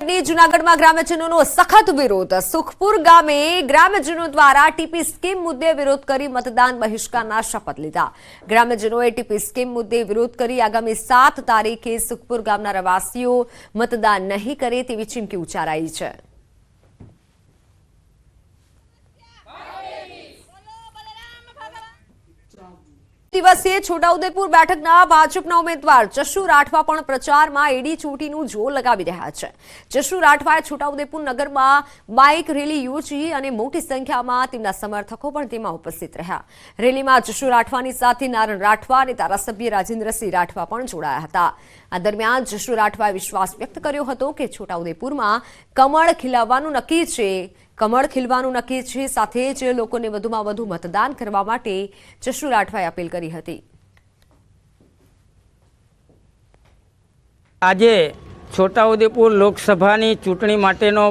જૂનાગઢમાં ગ્રામ્યજનોનો સખત વિરોધ। સુખપુર ગામે ગ્રામ્યજનો દ્વારા ટીપી સ્કીમ મુદ્દે વિરોધ કરી મતદાન બહિષ્કારના શપથ લીધા। ગ્રામ્યજનોએ ટીપી સ્કીમ મુદ્દે વિરોધ કરી આગામી 7 તારીખે સુખપુર ગામના રહેવાસીઓ મતદાન નહીં કરે તેવી ચીમકી ઉચ્ચારાઈ છે। દિવસે છોટાઉદેપુર બેઠકના ભાજપના ઉમેદવાર જશુ રાઠવા પણ પ્રચારમાં એડી ચોટીનું જોર લગાવી રહ્યા છે। જશુ રાઠવાએ છોટાઉદેપુર નગરમાં બાઇક રેલી યોજી અને મોટી સંખ્યામાં તેમના સમર્થકો પણ તેમાં ઉપસ્થિત રહ્યા। રેલીમાં જશુ રાઠવાની સાથે નારણ રાઠવા અને ધારાસભ્ય રાજેન્દ્રસિંહ રાઠવા પણ જોડાયા હતા। આ દરમિયાન જશુ રાઠવાએ વિશ્વાસ વ્યક્ત કર્યો હતો કે છોટાઉદેપુરમાં કમળ ખીલવાનું નક્કી છે। કમળ ખીલવાનું નક્કી છે, સાથે જ લોકોને વધુમાં વધુ મતદાન કરવા માટે જશુ રાઠવાએ અપીલ કરી હતી। આજે છોટાઉદેપુર લોકસભાની ચૂંટણી માટેનો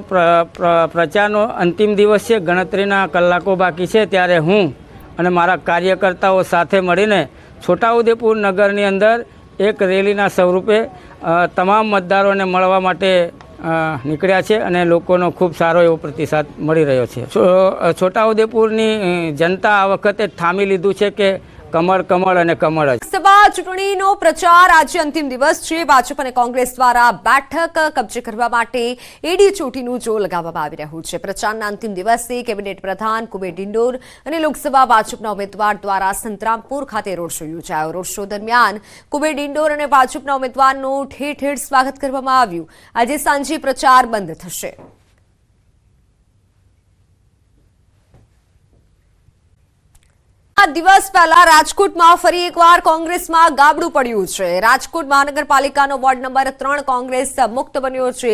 પ્રચારનો અંતિમ દિવસ છે। ગણતરીના કલાકો બાકી છે, ત્યારે હું અને મારા કાર્યકર્તાઓ સાથે મળીને છોટાઉદેપુર નગરની અંદર એક રેલીના સ્વરૂપે તમામ મતદારોને મળવા માટે નીકળ્યા છે અને લોકોનો ખૂબ સારો એવો પ્રતિસાદ મળી રહ્યો છે। છોટાઉદેપુરની જનતા આ વખતે ઠામી લીધું છે કે કમળ કમળ અને કમળ જ। લોકસભા ચૂંટણીનો પ્રચાર આજે અંતિમ દિવસ છે। ભાજપ અને કોંગ્રેસ દ્વારા બેઠક કબજે કરવા માટે એડી ચોટીનું જોર લગાવવામાં આવી રહ્યું છે। પ્રચારના અંતિમ દિવસે કેબિનેટ પ્રધાન કુબેર ડિંડોર અને લોકસભા ભાજપના ઉમેદવાર દ્વારા સંતરામપુર ખાતે રોડ શો યોજાયો। રોડ શો દરમિયાન કુબેર ડિંડોર અને ભાજપના ઉમેદવારનું ઠેર ઠેર સ્વાગત કરવામાં આવ્યું। આજે સાંજે પ્રચાર બંધ થશે। દિવસ પહેલા રાજકોટમાં ફરી એકવાર કોંગ્રેસમાં ગાબડું પડ્યું છે। રાજકોટ મહાનગરપાલિકાનો વોર્ડ નંબર 3 કોંગ્રેસ મુક્ત બન્યો છે।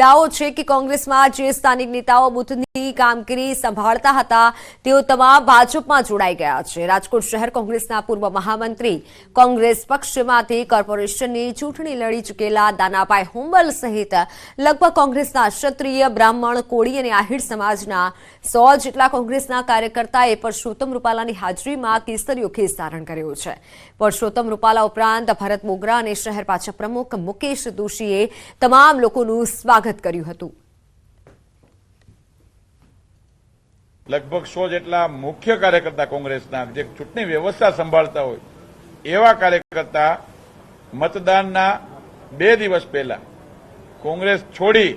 દાવો છે કે કોંગ્રેસમાં જે સ્થાનિક નેતાઓ બૂથની કામગીરી સંભાળતા હતા તેઓ તમામ ભાજપમાં જોડાઈ ગયા છે। રાજકોટ શહેર કોંગ્રેસના પૂર્વ મહામંત્રી કોંગ્રેસ પક્ષમાંથી કોર્પોરેશનની ચૂંટણી લડી ચૂકેલા દાનાભાઈ હુંબલ સહિત લગભગ કોંગ્રેસના ક્ષત્રિય, બ્રાહ્મણ, કોળી અને આહિર સમાજના 100 જેટલા કોંગ્રેસના કાર્યકર્તાએ પરસોત્તમ રૂપાલાની હાજરીમાં કેસરીયો ખેસ ધારણ કર્યો છે। પરસોત્તમ રૂપાલા ઉપરાંત ભરત બોગરા અને શહેર ભાજપ પ્રમુખ મુકેશ દોશીએ તમામ લોકોનું સ્વાગત કર્યું હતું। लगभग 100 જેટલા મુખ્ય કાર્યકર્તા કોંગ્રેસના જે ચૂંટણી વ્યવસ્થા સંભાળતા હોય એવા કાર્યકર્તા મતદાનના 2 દિવસ પહેલા કોંગ્રેસ છોડી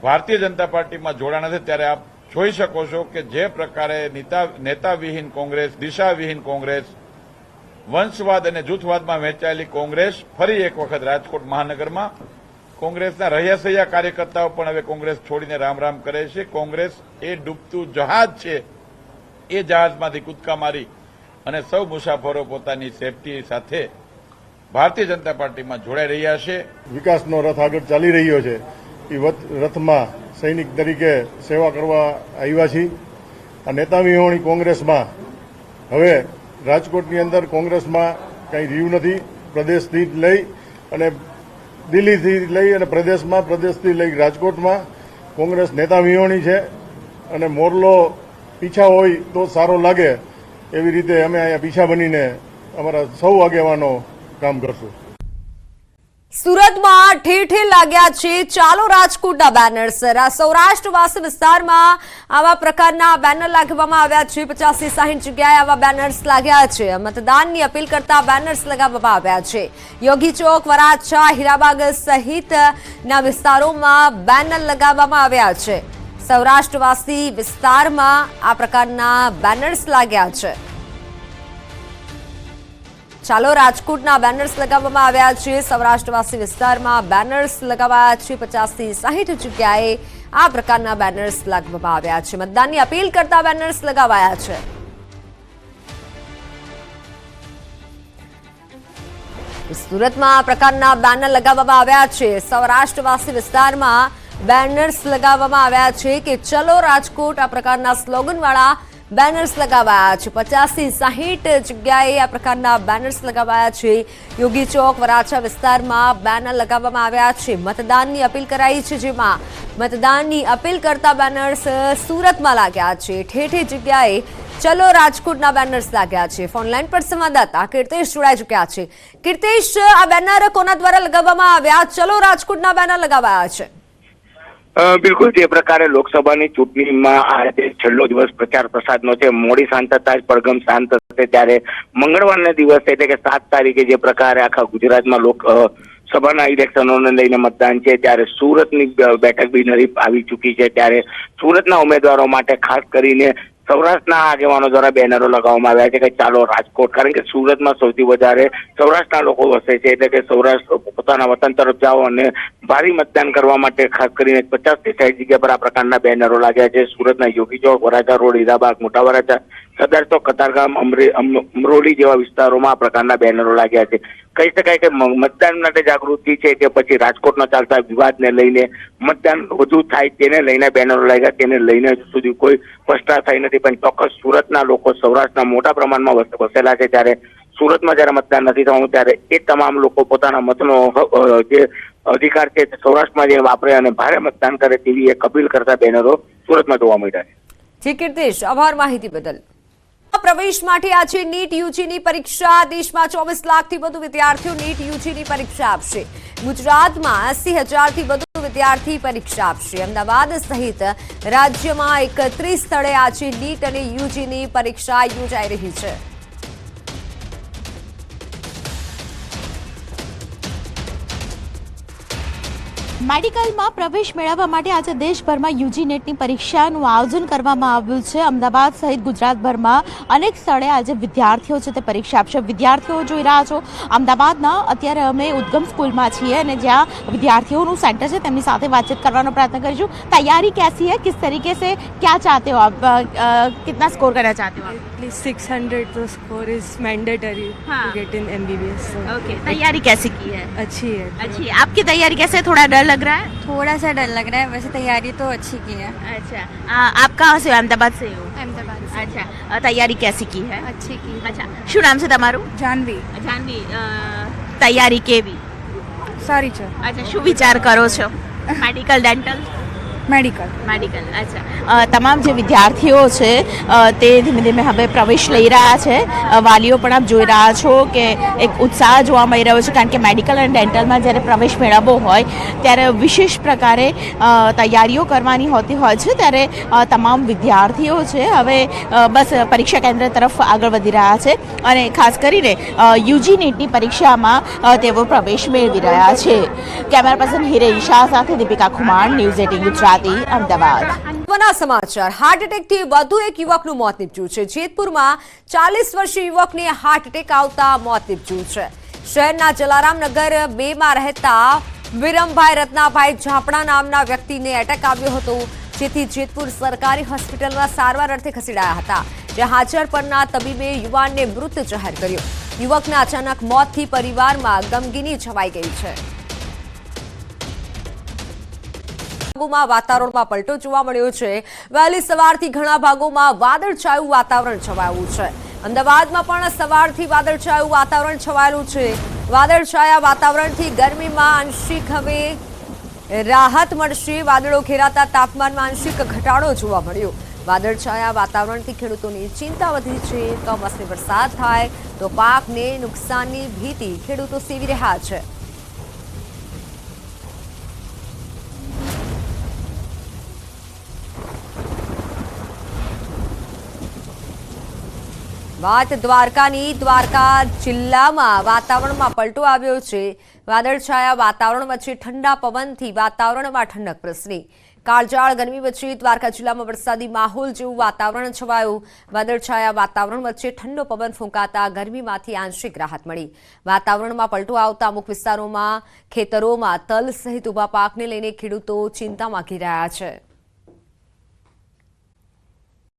ભારતીય जनता પાર્ટીમાં જોડાણા છે। ત્યારે આપ જોઈ શકો છો કે જે પ્રકારે નેતાવિહીન કોંગ્રેસ, દિશાવિહીન કોંગ્રેસ, વંશવાદ અને જૂથવાદમાં વહેંચાયેલી કોંગ્રેસ ફરી એક વખત રાજકોટ મહાનગરમાં કોંગ્રેસના રહ્યાસૈયા કાર્યકર્તાઓ પણ હવે કોંગ્રેસ છોડીને રામ રામ કરે છે। કોંગ્રેસ એ ડૂબતું જહાજ છે, એ જહાજમાંથી કૂદકા મારી અને સૌ મુસાફરો પોતાની સેફટી સાથે ભારતીય जनता પાર્ટીમાં જોડાઈ રહ્યા છે। વિકાસનો રથ આગળ ચાલી રહ્યો છે, એ રથમાં સૈનિક તરીકે સેવા કરવા આવ્યા છીએ। આ નેતાવિહોણી કોંગ્રેસમાં હવે રાજકોટની અંદર કોંગ્રેસમાં કંઈ રહ્યું નથી। પ્રદેશથી લઈ અને દિલ્હીથી લઈ અને પ્રદેશથી લઈ રાજકોટમાં કોંગ્રેસ નેતાવિહોણી છે અને મોરલો પીછા હોય તો સારો લાગે એવી રીતે અમે અહીંયા પીછા બનીને અમારા સૌ આગેવાનો કામ કરશું। સુરતમાં ઠેર ઠેર लाग्या છે ચાલો રાજકોટના બેનર્સ। સૌરાષ્ટ્રવાસી વિસ્તારમાં આવા પ્રકારના બેનર લાગવામાં આવ્યા છે। 50-60 જગ્યાએ આવા બેનર્સ લાગ્યા છે। મતદાનની અપીલ કરતા બેનર્સ લગાવવામાં આવ્યા છે। યોગી ચોક, વરાછા, હીરાબાગ સહિતના વિસ્તારોમાં બેનર લગાવવામાં આવ્યા છે। સૌરાષ્ટ્રવાસી વિસ્તારમાં આ પ્રકારના બેનર્સ લાગ્યા છે। ચાલો રાજકોટના બેનર્સ લગાવવામાં આવ્યા છે। સૌરાષ્ટ્રવાસી વિસ્તારમાં બેનર્સ લગાવાયા છે। 50-60 જગ્યાએ આ પ્રકારના બેનર્સ લગાવવામાં આવ્યા છે। મતદાનની અપીલ કરતા બેનર્સ લગાવાયા છે। સુરતમાં આ પ્રકારના બેનર લગાવવામાં આવ્યા છે। સૌરાષ્ટ્રવાસી વિસ્તારમાં બેનર્સ લગાવવામાં આવ્યા છે કે ચલો રાજકોટ આ પ્રકારના સ્લોગનવાળા બેનર્સ लगावाया है। 50-60 जग्याए आ प्रकारना बेनर्स लगावाया है। योगी चौक, वराछा विस्तार में बेनर लगावामां आव्या छे। मतदाननी अपील कराई छे, जेमां मतदाननी अपील करता बेनर्स सूरत में लाग्या छे। ठेठे जग्याए चलो राजकोटना बेनर्स लाग्या छे। फोनलाइन पर संवाददाता कीर्तेश जोड़ाई चुक्या छे। कीर्तेश, आ बेनर कोना द्वारा लगावामां आव्या? चलो राजकोटना बेनर लगावाया छे। બિલકુલ જે પ્રકારે લોકસભાની ચૂંટણીમાં આજે છેલ્લો દિવસ પ્રચાર પ્રસારનો છે, મોડી સાંજ થતા જ પડઘમ શાંત થશે ત્યારે મંગળવારના દિવસે એટલે કે 7 તારીખે જે પ્રકારે આખા ગુજરાતમાં લોકસભાના ઇલેક્શનોને લઈને મતદાન છે ત્યારે સુરતની બેઠક બિનહરીફ આવી ચૂકી છે ત્યારે સુરતના ઉમેદવારો માટે ખાસ કરીને સૌરાષ્ટ્રના આગેવાનો દ્વારા બેનરો લગાવવામાં આવ્યા છે કે ચાલો રાજકોટ, કારણ કે સુરતમાં સૌથી વધારે સૌરાષ્ટ્રના લોકો વસે છે એટલે કે સૌરાષ્ટ્ર પોતાના વતન તરફ જાઓ અને ભારે મતદાન કરવા માટે ખાસ કરીને 50 થી 60 જગ્યા પર આ પ્રકારના બેનરો લાગ્યા છે. સુરતના યોગી ચોક, વરાછા રોડ, હીરાબાગ, મોટા વરાછા, સરદાર ચોક, કતારગામ, અમરોલી જેવા વિસ્તારોમાં આ પ્રકારના બેનરો લાગ્યા છે. કહી શકાય કે મતદાન માટે જાગૃતિ છે કે પછી રાજકોટનો ચાલતા વિવાદને લઈને મતદાન વધુ થાય તેને લઈને બેનરો લાગ્યા, તેને લઈને હજુ સુધી કોઈ સ્પષ્ટતા થઈ નથી. પણ ચોક્કસ સુરતના લોકો સૌરાષ્ટ્રના મોટા પ્રમાણમાં વસેલા છે ત્યારે સુરતમાં જયારે મતદાન નથી થવાનું ત્યારે એ તમામ લોકો પોતાના મતનો જે અધિકાર છે સૌરાષ્ટ્રમાં જે વાપરે અને ભારે મતદાન કરે તેવી એક અપીલ કરતા બેનરો સુરતમાં જોવા મળ્યા છે. જી કીર્તિશ, આભાર માહિતી બદલ. પ્રવેશ માટે આજે નીટ યુજીની પરીક્ષા. દેશમાં 24 લાખથી વધુ વિદ્યાર્થીઓ નીટ યુજીની પરીક્ષા આપશે. ગુજરાતમાં 80,000થી વધુ વિદ્યાર્થી પરીક્ષા આપશે. અમદાવાદ સહિત રાજ્યમાં 31 સ્થળે આજે નીટ અને યુજીની પરીક્ષા યોજાઈ રહી છે. મેડિકલમાં પ્રવેશ મેળવવા માટે આજે દેશભરમાં યુજી નેટની પરીક્ષાનું આયોજન કરવામાં આવ્યું છે. અમદાવાદ સહિત ગુજરાતભરમાં અનેક સ્થળે આજે વિદ્યાર્થીઓ છે તે પરીક્ષા આપશે. વિદ્યાર્થીઓ જોઈ રહ્યા છો અમદાવાદના, અત્યારે અમે ઉદ્ગમ સ્કૂલમાં છીએ અને જ્યાં વિદ્યાર્થીઓનું સેન્ટર છે તેમની સાથે વાતચીત કરવાનો प्रयत्न કરીશું. तैयारी कैसी है, किस तरीके से क्या चाहते हो आप, कितना स्कोर करना चाहते हो आप? At least 600 तो score is mandatory to get in MBBS. Okay, तैयारी कैसी की है? अच्छी है. अच्छी है. आपकी तैयारी कैसे है? थोड़ा डर लग रहा है? थोड़ा सा डर लग रहा है, वैसे तैयारी तो अच्छी की है. अच्छा, आप कहाँ से हो? अहमदाबाद से हो? अहमदाबाद से. अच्छा, तैयारी कैसी की है? अच्छी की. अच्छा, શું નામ છે તમારું? जानवी. જાનવી, તૈયારી કેવી? सारी છે. અચ્છા, શું વિચાર કરો છો? Medical, dental? मेडिकल. અચ્છા, તમામ જે વિદ્યાર્થીઓ છે તે ધીમે ધીમે હવે પ્રવેશ લઈ રહ્યા છે. વાલીઓ પણ આપ જોઈ રહ્યા છો કે એક ઉત્સાહ જોવા મળી રહ્યો છે, કારણ કે મેડિકલ અને ડેન્ટલમાં જ્યારે પ્રવેશ મેળવવો હોય ત્યારે વિશેષ પ્રકારે તૈયારીઓ કરવાની હોતી હોય છે. ત્યારે તમામ વિદ્યાર્થીઓ છે હવે બસ પરીક્ષા કેન્દ્ર તરફ આગળ વધી રહ્યા છે અને ખાસ કરીને યુજી નીટની પરીક્ષામાં તેઓ પ્રવેશ મેળવી રહ્યા છે. કેમેરા પર્સન હિરેન શાહ સાથે દીપિકા ખુમાણ, ન્યૂઝ 18 ગુજરાતી, અમદાવાદ. મહત્વના સમાચાર. હાર્ટ એટેકથી વધુ એક યુવકનું મોત નીપજ્યું છે. જેતપુરમાં 40 વર્ષીય યુવકને હાર્ટ એટેક આવતા મોત નીપજ્યું છે. શહેરના જલારામનગર 2માં રહેતા વિરમભાઈ રત્નાભાઈ ઝાપડા નામના વ્યક્તિને એટેક આવ્યો હતો, જેથી જેતપુર સરકારી હોસ્પિટલમાં સારવાર અર્થે ખસેડાયા હતા, જ્યાં હાજર પરના તબીબે યુવાનને મૃત જાહેર કર્યો. યુવકના અચાનક મોતથી પરિવારમાં ગમગીની છવાઈ ગઈ છે. વાતાવરણમાં પલટો જોવા મળ્યો છે. વહેલી સવારથી ઘણા ભાગોમાં વાદળછાયું વાતાવરણ છવાયું છે. અમદાવાદમાં પણ સવારથી વાદળછાયું વાતાવરણ છવાયેલું છે. વાદળછાયા વાતાવરણથી ગરમીમાં આંશિક હવે રાહત મળશે. વાદળો ઘેરાતા તાપમાનમાં આંશિક ઘટાડો જોવા મળ્યો. વાદળછાયા વાતાવરણથી ખેડૂતોની ચિંતા વધી છે. કમોસમી વરસાદ થાય તો પાકને નુકસાનની ભીતિ ખેડૂતો સેવી રહ્યા છે. વાત દ્વારકાની. દ્વારકા જિલ્લામાં વાતાવરણમાં પલટો આવ્યો છે. વાદળછાયા વાતાવરણ વચ્ચે ઠંડા પવનથી વાતાવરણમાં ઠંડક પ્રસરી. કાળઝાળ ગરમી વચ્ચે દ્વારકા જિલ્લામાં વરસાદી માહોલ જેવું વાતાવરણ છવાયું. વાદળછાયા વાતાવરણ વચ્ચે ઠંડો પવન ફૂંકાતા ગરમીમાંથી આંશિક રાહત મળી. વાતાવરણમાં પલટો આવતા અમુક વિસ્તારોમાં ખેતરોમાં તલ સહિત ઉભા પાકને લઈને ખેડૂતો ચિંતામાં ઘેરાયા છે.